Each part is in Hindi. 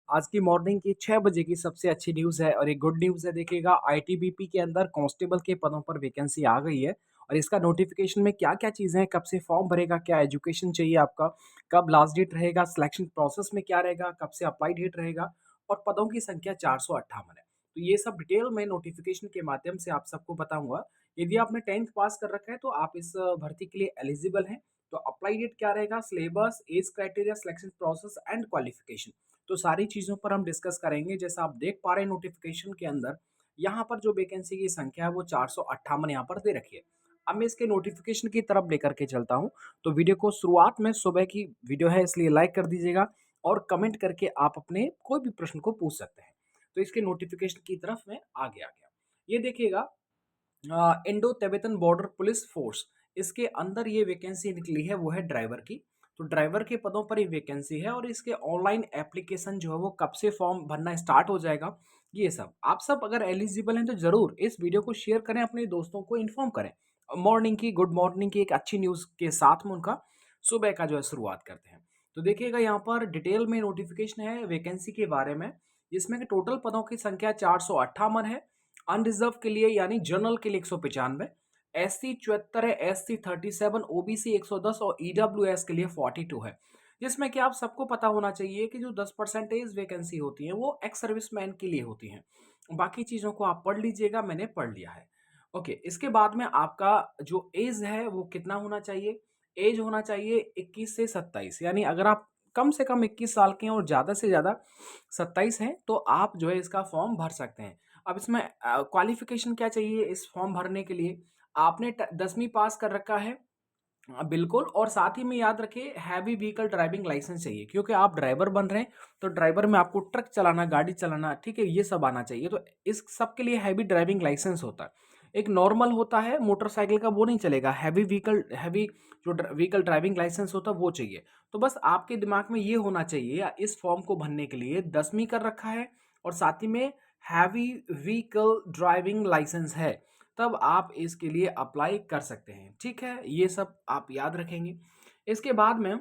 आज की मॉर्निंग की 6 बजे की सबसे अच्छी न्यूज़ है और एक गुड न्यूज़ है। देखिएगा आईटीबीपी के अंदर कांस्टेबल के पदों पर वैकेंसी आ गई है और इसका नोटिफिकेशन में क्या-क्या चीज़ें हैं, कब से फॉर्म भरेगा, क्या एजुकेशन चाहिए आपका, कब लास्ट डेट रहेगा, सिलेक्शन प्रोसेस में क्या रहेगा, कब से अप्लाई डेट रहेगा और पदों की संख्या 458 है। तो ये सब डिटेल में नोटिफिकेशन के माध्यम से आप सबको बताऊँगा। यदि आपने 10th पास कर रखा है तो आप इस भर्ती के लिए एलिजिबल हैं। तो अप्लाई डेट क्या रहेगा, syllabus, age criteria, selection process and qualification. तो सारी चीज़ों पर हम डिस्कस करेंगे। जैसा आप देख पा रहे हैं नोटिफिकेशन के अंदर, यहाँ पर जो वैकेंसी की संख्या है वो 458 यहाँ पर दे रखी है। अब मैं इसके नोटिफिकेशन की तरफ लेकर के चलता हूँ। तो वीडियो को शुरुआत में सुबह की वीडियो है इसलिए लाइक कर दीजिएगा और कमेंट करके आप अपने कोई भी प्रश्न को पूछ सकते हैं। तो इसके नोटिफिकेशन की तरफ मैं आगे आ गया। ये देखिएगा Indo Tibetan border police force, इसके अंदर ये वैकेंसी निकली है वो है ड्राइवर की। तो ड्राइवर के पदों पर ये वैकेंसी है और इसके ऑनलाइन एप्लीकेशन जो है वो कब से फॉर्म भरना स्टार्ट हो जाएगा, ये सब आप सब अगर एलिजिबल हैं तो जरूर इस वीडियो को शेयर करें, अपने दोस्तों को इन्फॉर्म करें। मॉर्निंग की गुड मॉर्निंग की एक अच्छी न्यूज़ के साथ में उनका सुबह का जो है शुरुआत करते हैं। तो देखिएगा यहाँ पर डिटेल में नोटिफिकेशन है वैकेंसी के बारे में, जिसमें कि टोटल पदों की संख्या 458 है। अनरिजर्व के लिए यानी जनरल के लिए 195, एससी 74 है, एससी 37, ओबीसी 110 और ईडब्ल्यूएस के लिए 42 है। जिसमें कि आप सबको पता होना चाहिए कि जो 10% वैकेंसी होती है वो एक्स सर्विसमैन के लिए होती हैं। बाकी चीज़ों को आप पढ़ लीजिएगा, मैंने पढ़ लिया है। ओके, इसके बाद में आपका जो एज है वो कितना होना चाहिए? एज होना चाहिए 21 से 27, यानी अगर आप कम से कम 21 साल के हैं और ज़्यादा से ज़्यादा 27 हैं तो आप जो है इसका फॉर्म भर सकते हैं। अब इसमें क्वालिफ़िकेशन क्या चाहिए इस फॉर्म भरने के लिए? आपने 10वीं पास कर रखा है, बिल्कुल, और साथ ही में याद रखिए हैवी व्हीकल ड्राइविंग लाइसेंस चाहिए, क्योंकि आप ड्राइवर बन रहे हैं तो ड्राइवर में आपको ट्रक चलाना, गाड़ी चलाना, ठीक है, ये सब आना चाहिए। तो इस सब के लिए हैवी ड्राइविंग लाइसेंस होता है। एक नॉर्मल होता है मोटरसाइकिल का, वो नहीं चलेगा। हैवी जो व्हीकल ड्राइविंग लाइसेंस होता है वो चाहिए। तो बस आपके दिमाग में ये होना चाहिए इस फॉर्म को भरने के लिए 10वीं कर रखा है और साथ ही में हैवी व्हीकल ड्राइविंग लाइसेंस है, तब आप इसके लिए अप्लाई कर सकते हैं। ठीक है, ये सब आप याद रखेंगे। इसके बाद में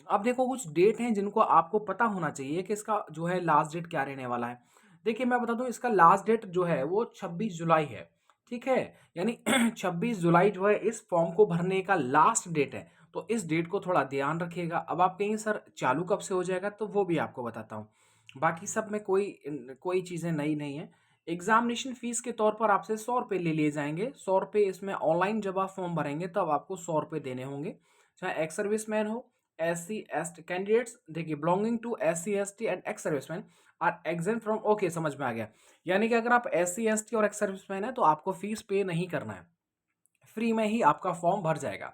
अब देखो कुछ डेट हैं जिनको आपको पता होना चाहिए कि इसका जो है लास्ट डेट क्या रहने वाला है। देखिए मैं बता दूं, इसका लास्ट डेट जो है वो 26 जुलाई है। ठीक है, यानी 26 जुलाई जो है इस फॉर्म को भरने का लास्ट डेट है। तो इस डेट को थोड़ा ध्यान रखिएगा। अब आप कहेंगे सर चालू कब से हो जाएगा, तो वो भी आपको बताता हूँ। बाकी सब में कोई चीज़ें नई नहीं है। एग्जामिनेशन फीस के तौर पर आपसे 100 रुपये ले लिए जाएंगे। 100 रुपये इसमें ऑनलाइन जब आप फॉर्म भरेंगे तब आपको 100 रुपये देने होंगे। चाहे एक्स सर्विसमैन हो, S C S T candidates, देखिए belonging to S C S T and ex serviceman are exempt from, okay समझ में आ गया। यानी कि अगर आप एस सी एस टी और एक्स सर्विसमैन है तो आपको फीस पे नहीं करना है, फ्री में ही आपका फॉर्म भर जाएगा।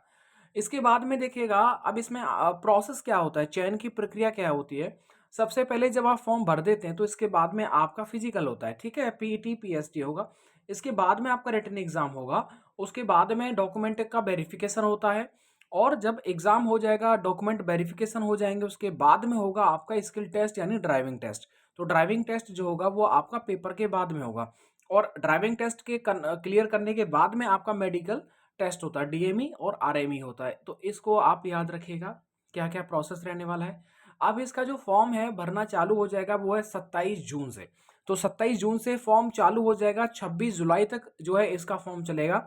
इसके बाद में देखिएगा अब इसमें प्रोसेस क्या होता है, चयन की प्रक्रिया क्या होती है। सबसे पहले जब आप फॉर्म भर देते हैं तो इसके बाद में आपका फिजिकल होता है, ठीक है, पीटी पीएसटी होगा। इसके बाद में आपका रिटन एग्जाम होगा। उसके बाद में डॉक्यूमेंट का वेरिफिकेशन होता है और जब एग्जाम हो जाएगा, डॉक्यूमेंट वेरिफिकेशन हो जाएंगे, उसके बाद में होगा आपका स्किल टेस्ट यानी ड्राइविंग टेस्ट। तो ड्राइविंग टेस्ट जो होगा वो आपका पेपर के बाद में होगा और ड्राइविंग टेस्ट के क्लियर करने के बाद में आपका मेडिकल टेस्ट होता है, डीएमई और आरएमई होता है। तो इसको आप याद रखिएगा क्या क्या प्रोसेस रहने वाला है। अब इसका जो फॉर्म है भरना चालू हो जाएगा वो है 27 जून से। तो 27 जून से फॉर्म चालू हो जाएगा, 26 जुलाई तक जो है इसका फॉर्म चलेगा।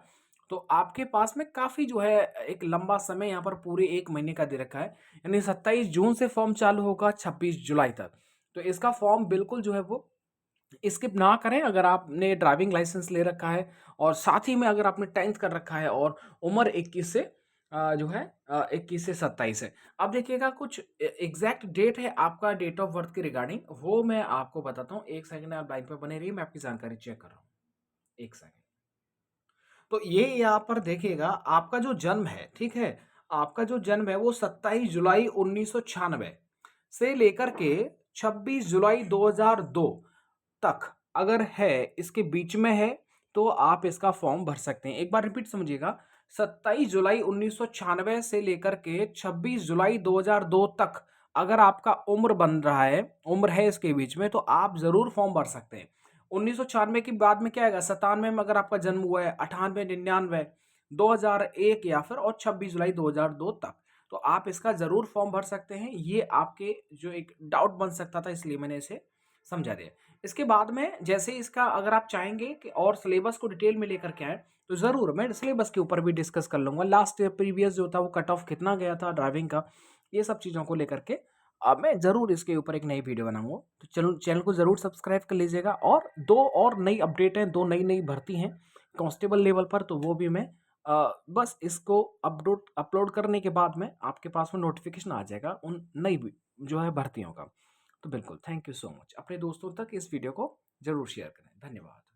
तो आपके पास में काफ़ी जो है एक लंबा समय यहाँ पर पूरे 1 महीने का दे रखा है, यानी 27 जून से फॉर्म चालू होगा 26 जुलाई तक। तो इसका फॉर्म बिल्कुल जो है वो स्किप ना करें अगर आपने ड्राइविंग लाइसेंस ले रखा है और साथ ही में अगर आपने 10th कर रखा है और उम्र 21 से जो है 21 से 27 है। अब देखिएगा कुछ एग्जैक्ट डेट है आपका डेट ऑफ बर्थ के रिगार्डिंग, वो मैं आपको बताता हूँ। एक सेकंड आप लाइन पर बने रहिए, मैं आपकी जानकारी चेक कर रहा हूँ। एक सेकंड। तो ये यहाँ पर देखिएगा आपका जो जन्म है, ठीक है, आपका जो जन्म है वो 27 जुलाई 1996 से लेकर के 26 जुलाई 2002 तक अगर है, इसके बीच में है, तो आप इसका फॉर्म भर सकते हैं। एक बार रिपीट समझिएगा, 27 जुलाई 1996 से लेकर के 26 जुलाई 2002 तक अगर आपका उम्र बन रहा है, उम्र है इसके बीच में, तो आप जरूर फॉर्म भर सकते हैं। 1996 के बाद में क्या आएगा, 97 में अगर आपका जन्म हुआ है, 98, 99, 2001 या फिर और 26 जुलाई 2002 तक। तो आप इसका ज़रूर फॉर्म भर सकते हैं। ये आपके जो एक डाउट बन सकता था इसलिए मैंने इसे समझा दिया। इसके बाद में जैसे इसका अगर आप चाहेंगे कि और सिलेबस को डिटेल में लेकर के आएँ, तो ज़रूर मैं सिलेबस के ऊपर भी डिस्कस कर लूँगा। लास्ट प्रीवियस जो था वो कट ऑफ कितना गया था ड्राइविंग का, ये सब चीज़ों को लेकर के मैं ज़रूर इसके ऊपर एक नई वीडियो बनाऊँगा। तो चलो चैनल को ज़रूर सब्सक्राइब कर लीजिएगा और 2 और नई अपडेट हैं, 2 नई-नई भर्ती हैं कांस्टेबल लेवल पर, तो वो भी मैं बस इसको अपलोड अपलोड करने के बाद में आपके पास में नोटिफ़िकेशन आ जाएगा उन नई जो है भर्तियों का। तो बिल्कुल, थैंक यू सो मच। अपने दोस्तों तक इस वीडियो को ज़रूर शेयर करें। धन्यवाद।